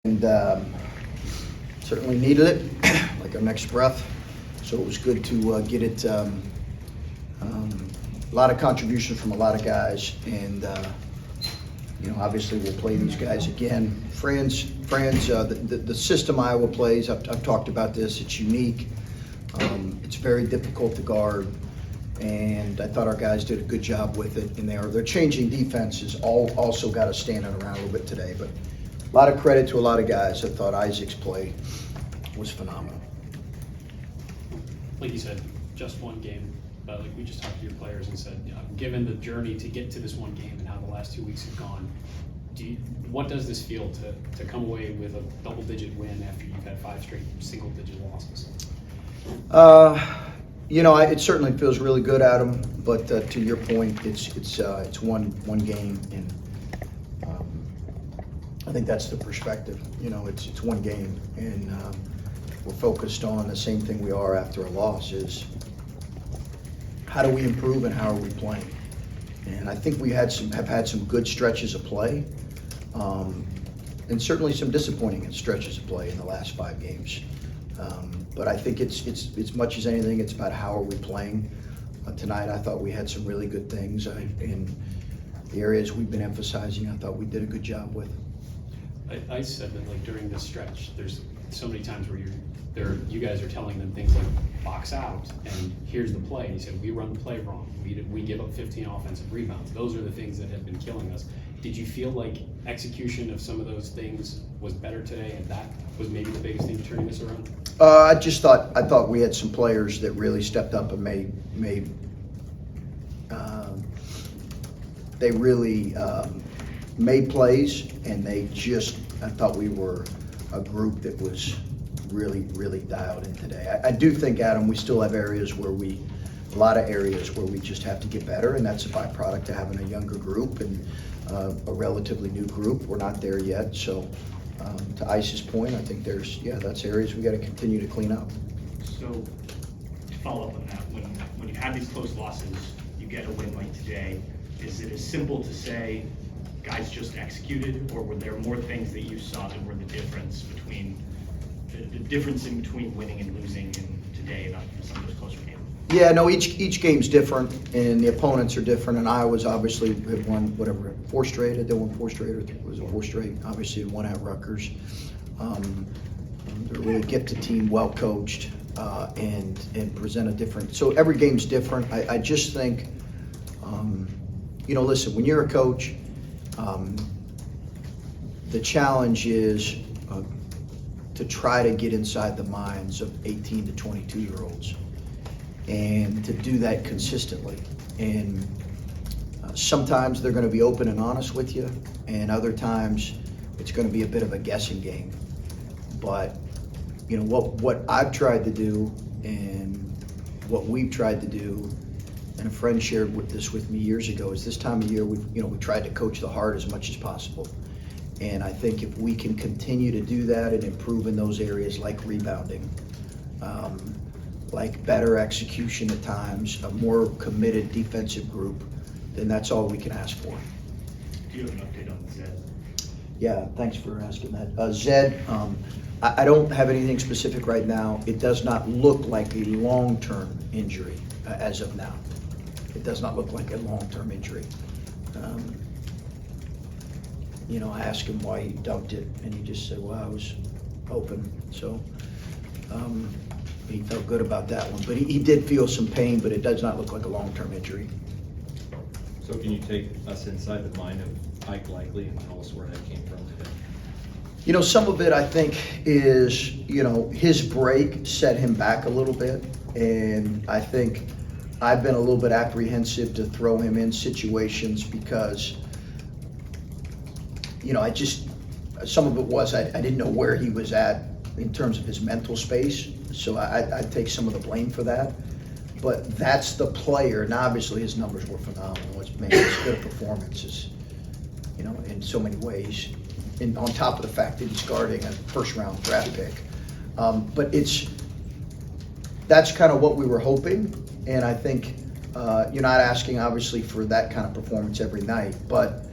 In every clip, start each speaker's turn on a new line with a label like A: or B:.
A: and certainly needed it, like our next breath. So it was good to get it. A lot of contributions from a lot of guys, and obviously we'll play these guys again. The system Iowa plays, I've talked about this. It's unique. It's very difficult to guard, and I thought our guys did a good job with it. And they're changing defenses. Also got us standing around a little bit today, but a lot of credit to a lot of guys. I thought Isaac's play was phenomenal.
B: Like you said, just one game, but like we just talked to your players and said, given the journey to get to this one game and how the last 2 weeks have gone, what does this feel to come away with a double-digit win after you've had 5 straight single-digit losses?
A: It certainly feels really good, Adam. But to your point, it's one game, and I think that's the perspective. It's one game, and we're focused on the same thing we are after a loss: is how do we improve and how are we playing? And I think we have had some good stretches of play, and certainly some disappointing stretches of play in the last 5 games. But I think it's much as anything, it's about how are we playing. Tonight, I thought we had some really good things in the areas we've been emphasizing. I thought we did a good job with.
B: I said that like during this stretch, there's so many times where you guys are telling them things like box out and here's the play. And you said we run the play wrong. We give up 15 offensive rebounds. Those are the things that have been killing us. Did you feel like execution of some of those things was better today, and that was maybe the biggest thing turning this around?
A: I thought we had some players that really stepped up and made plays, and I thought we were a group that was really, really dialed in today. I do think, Adam, we still have a lot of areas where we just have to get better, and that's a byproduct of having a younger group and a relatively new group. We're not there yet, so to Ice's point, I think that's areas we got to continue to clean up.
C: So to follow up on that, when you have these close losses, you get a win like today, is it as simple to say guys just executed, or were there more things that you saw that were the difference in between winning and losing in today and some of those closer games?
A: Yeah, no, each game's different, and the opponents are different, and Iowa's obviously have won, 4 straight. They won 4 straight, or was it 4 straight? Obviously, one at Rutgers. They're a really gifted team, well coached, and present a different. So every game's different. I just think, listen, when you're a coach, the challenge is to try to get inside the minds of 18 to 22-year-olds. And to do that consistently. And sometimes they're going to be open and honest with you, and other times it's going to be a bit of a guessing game. But what I've tried to do, and what we've tried to do, and a friend shared this with me years ago, is this time of year we tried to coach the heart as much as possible. And I think if we can continue to do that and improve in those areas like rebounding, like better execution at times, a more committed defensive group, then that's all we can ask for.
C: Do you have an update on Zed?
A: Yeah, thanks for asking that. Zed, I don't have anything specific right now. It does not look like a long-term injury as of now. It does not look like a long-term injury. I asked him why he dumped it, and he just said, well, I was open. So he felt good about that one. But he did feel some pain, but it does not look like a long-term injury.
D: So can you take us inside the mind of Ike Likely and tell us where that came from today?
A: Some of it I think is, his break set him back a little bit. And I think I've been a little bit apprehensive to throw him in situations because, some of it was I didn't know where he was at in terms of his mental space. So I take some of the blame for that. But that's the player, and obviously his numbers were phenomenal. It's made his good performances, in so many ways. And on top of the fact that he's guarding a first-round draft pick. But that's kind of what we were hoping. And I think you're not asking, obviously, for that kind of performance every night. But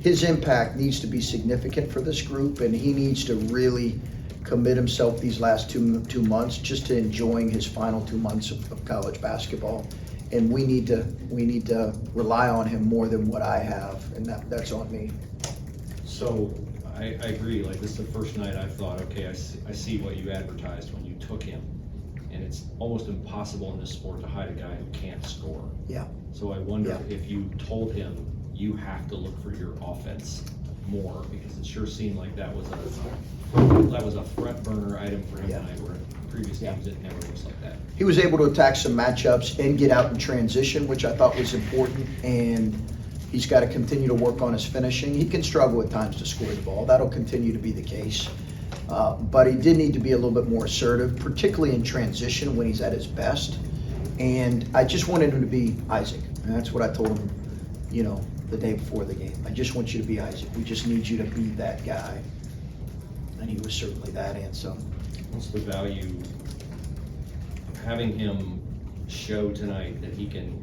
A: his impact needs to be significant for this group, and he needs to really commit himself these last two months just to enjoying his final 2 months of college basketball. And we need to rely on him more than what I have, and that's on me.
D: So I agree, like this is the first night I thought, okay, I see what you advertised when you took him. And it's almost impossible in this sport to hide a guy who can't score.
A: Yeah.
D: So I wonder
A: Yeah.
D: if you told him you have to look for your offense more, because it sure seemed like that was a front burner item for him
A: Yeah.
D: tonight, where previous games it never was like that.
A: He was able to attack some matchups and get out in transition, which I thought was important, and he's got to continue to work on his finishing. He can struggle at times to score the ball. That'll continue to be the case. But he did need to be a little bit more assertive, particularly in transition when he's at his best. And I just wanted him to be Isaac. And that's what I told him, the day before the game. I just want you to be Isaac. We just need you to be that guy. And he was certainly that and some.
D: What's the value of having him show tonight that he can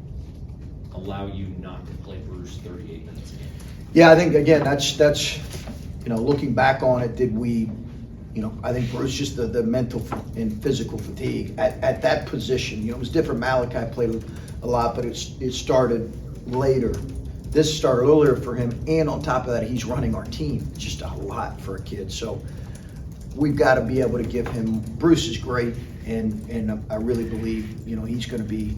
D: allow you not to play Bruce 38 minutes a game?
A: Yeah, I think, again, that's looking back on it, did we, I think Bruce, just the mental and physical fatigue at that position, it was different. Malachi played a lot, but it started later. This started earlier for him, and on top of that, he's running our team. It's just a lot for a kid. So we've got to be able to give him. Bruce is great, and I really believe he's going to be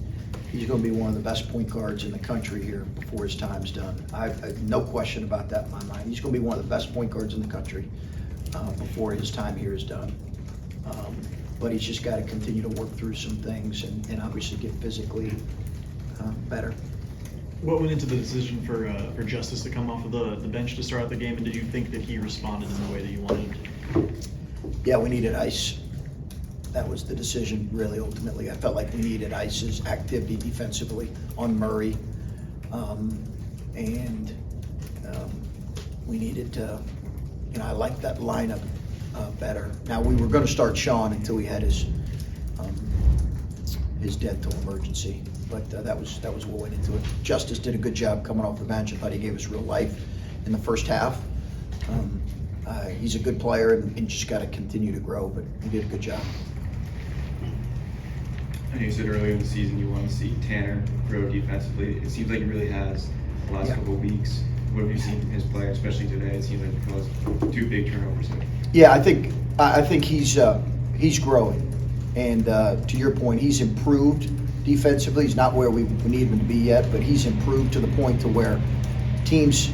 A: one of the best point guards in the country here before his time's done. I no question about that in my mind. He's going to be one of the best point guards in the country before his time here is done. But he's just got to continue to work through some things and obviously get physically better.
E: What went into the decision for Justice to come off of the bench to start out the game, and did you think that he responded in the way that you wanted him to?
A: Yeah, we needed ice. That was the decision, really, ultimately. I felt like we needed Ice's activity defensively on Murray. We needed to, I liked that lineup better. Now, we were going to start Sean until he had his dental emergency, but that was what went into it. Justice did a good job coming off the bench. I thought he gave us real life in the first half. He's a good player and just got to continue to grow, but he did a good job.
F: I know you said earlier in the season you want to see Tanner grow defensively. It seems like he really has the last couple of weeks. What have you seen from his play, especially today? It seems like he caused 2 big turnovers.
A: Yeah, I think he's growing, and to your point, he's improved defensively. He's not where we need him to be yet, but he's improved to the point to where teams,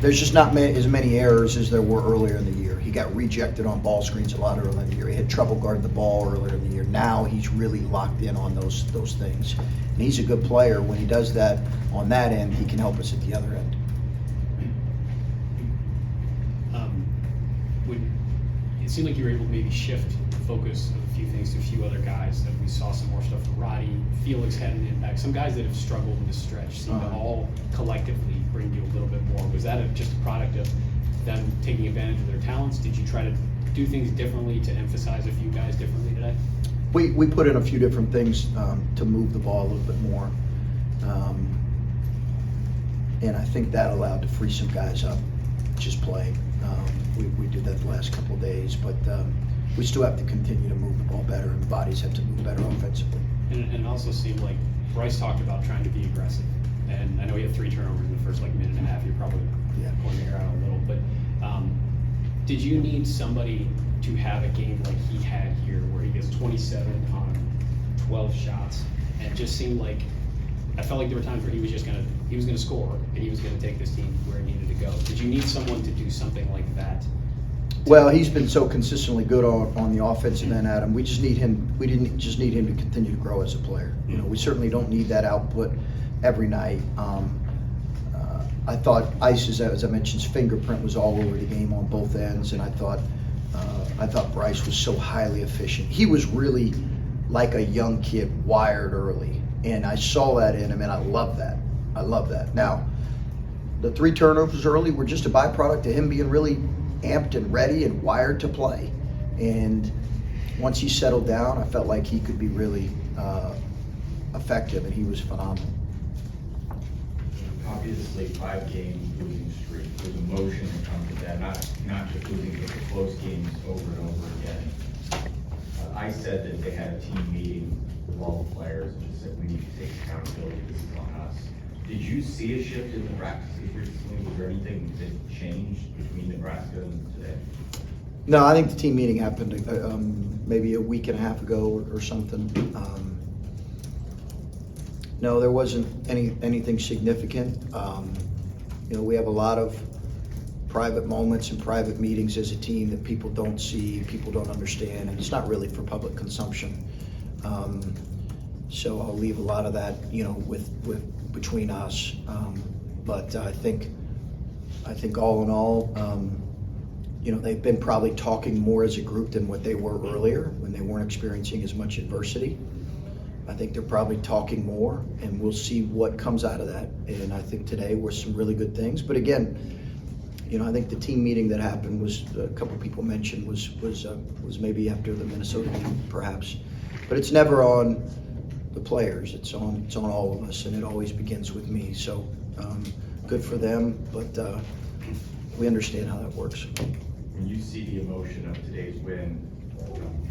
A: there's just not as many errors as there were earlier in the year. He got rejected on ball screens a lot earlier in the year. He had trouble guarding the ball earlier in the year. Now he's really locked in on those things. And he's a good player. When he does that on that end, he can help us at the other end.
B: It seemed like you were able to maybe shift the focus of a few things to a few other guys. That we saw some more stuff from Roddy. Felix had an impact. Some guys that have struggled in this stretch seem to all collectively bring you a little bit more. Was that just a product of them taking advantage of their talents? Did you try to do things differently to emphasize a few guys differently today?
A: We put in a few different things to move the ball a little bit more. And I think that allowed to free some guys up just playing. We did that the last couple of days, but we still have to continue to move the ball better, and the bodies have to move better offensively.
B: And it also seemed like Bryce talked about trying to be aggressive. And I know he had 3 turnovers in the first minute and a half. You're probably pulling your hair out a little, but did you need somebody to have a game like he had here, where he gets 27 on 12 shots, and it just seemed like, I felt like there were times where he was gonna score, and he was gonna take this team where it needed to go. Did you need someone to do something like that?
A: Well, he's been so consistently good on the offensive end, Adam. We didn't just need him to continue to grow as a player. We certainly don't need that output every night. I thought Ice's, as I mentioned, his fingerprint was all over the game on both ends, and I thought Bryce was so highly efficient. He was really like a young kid, wired early, and I saw that in him, and I love that. Now, the 3 turnovers early were just a byproduct of him being really amped and ready and wired to play. And once he settled down, I felt like he could be really effective, and he was phenomenal.
G: Obviously, 5-game losing streak was emotion that comes with that, not just losing, but the close games over and over again. I said that they had a team meeting with all the players and just said, we need to take accountability, this is on us. Did you see a shift in the practices recently? Was there anything that changed between Nebraska and today?
A: No, I think the team meeting happened maybe a week and a half ago or something. No, there wasn't anything significant. You know, we have a lot of private moments and private meetings as a team that people don't see, people don't understand, and it's not really for public consumption. So I'll leave a lot of that, you know, with between us. But I think all in all, you know, they've been probably talking more as a group than what they were earlier when they weren't experiencing as much adversity. I think they're probably talking more, and we'll see what comes out of that. And I think today were some really good things. But again, you know, I think the team meeting that happened was, a couple people mentioned, was maybe after the Minnesota game, perhaps. But it's never on the players. It's on all of us, and it always begins with me. So good for them, but we understand how that works.
G: When you see the emotion of today's win,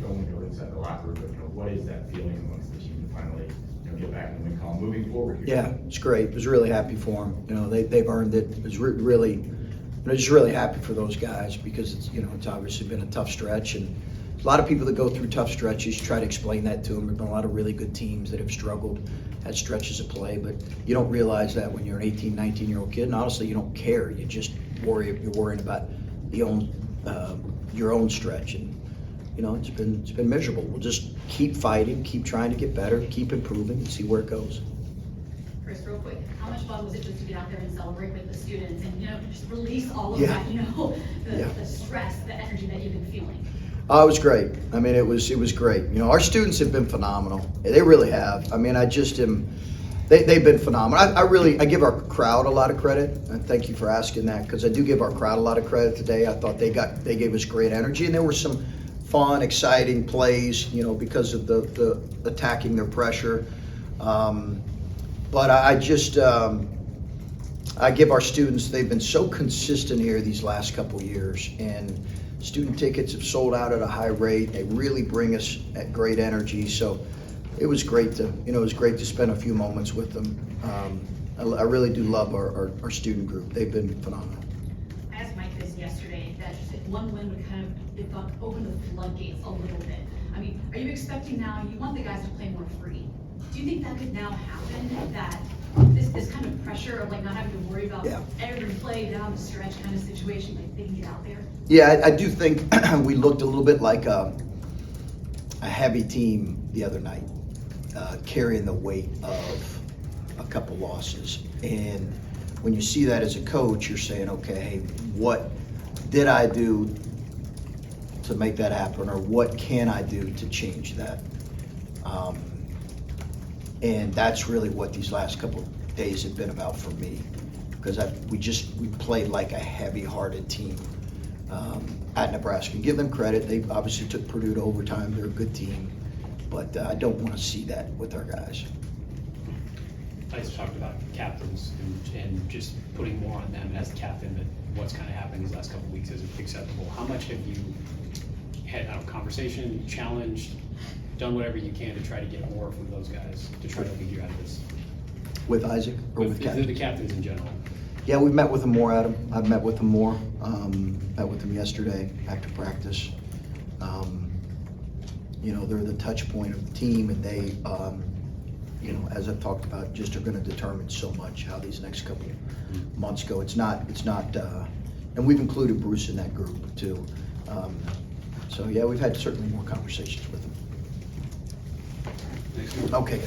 G: going to inside the locker room, what is that feeling amongst the team to finally get back in the win column moving forward here?
A: Yeah, it's great. I was really happy for them. You know, they've earned it. It was really, you know, just really happy for those guys because it's, you know, it's obviously been a tough stretch, and a lot of people that go through tough stretches try to explain that to them. There've been a lot of really good teams that have struggled, had stretches of play, but you don't realize that when you're an 18, 19-year-old kid, and honestly, you don't care. You just you're worrying about your own stretch, and you know, it's been miserable. We'll just keep fighting, keep trying to get better, keep improving, and see where it goes.
H: Chris, real quick, how much fun was it just to get out there and celebrate with the students and, you know, just release all of
A: Yeah.
H: that, you know,
A: Yeah.
H: the stress, the energy that you've been feeling?
A: It was great. I mean, it was great. You know, our students have been phenomenal. They really have. I mean, I just am. They've been phenomenal. I give our crowd a lot of credit, and thank you for asking that, because I do give our crowd a lot of credit today. I thought they gave us great energy, and there were some fun, exciting plays, you know, because of the attacking their pressure. But I just I give our students. They've been so consistent here these last couple years, and student tickets have sold out at a high rate. They really bring us at great energy. So it was great to spend a few moments with them. I really do love our student group. They've been phenomenal.
H: I asked Mike this yesterday, that just if one win would kind of, they thought, open the floodgates a little bit. I mean, are you expecting now, you want the guys to play more free. Do you think that could now happen, that this kind of pressure of like not having to worry about every play down the stretch kind of situation, like they can get out there?
A: Yeah, I do think we looked a little bit like a heavy team the other night, carrying the weight of a couple losses. And when you see that as a coach, you're saying, okay, what did I do to make that happen, or what can I do to change that? And that's really what these last couple of days have been about for me, because we played like a heavy-hearted team at Nebraska. Give them credit. They obviously took Purdue to overtime. They're a good team, but I don't want to see that with our guys.
B: I just talked about captains and just putting more on them as the captain, that what's kind of happened these last couple of weeks isn't acceptable. How much have you had a conversation, challenged, done whatever you can to try to get more from those guys to try to lead you out of this?
A: With Isaac or with Captain?
B: The captains in general.
A: Yeah, we've met with them more, Adam. I've met with them more. Met with them yesterday after practice. You know, they're the touch point of the team, and they, you know, as I've talked about, just are going to determine so much how these next couple months go. It's not, and we've included Bruce in that group too. So yeah, we've had certainly more conversations with them. Okay.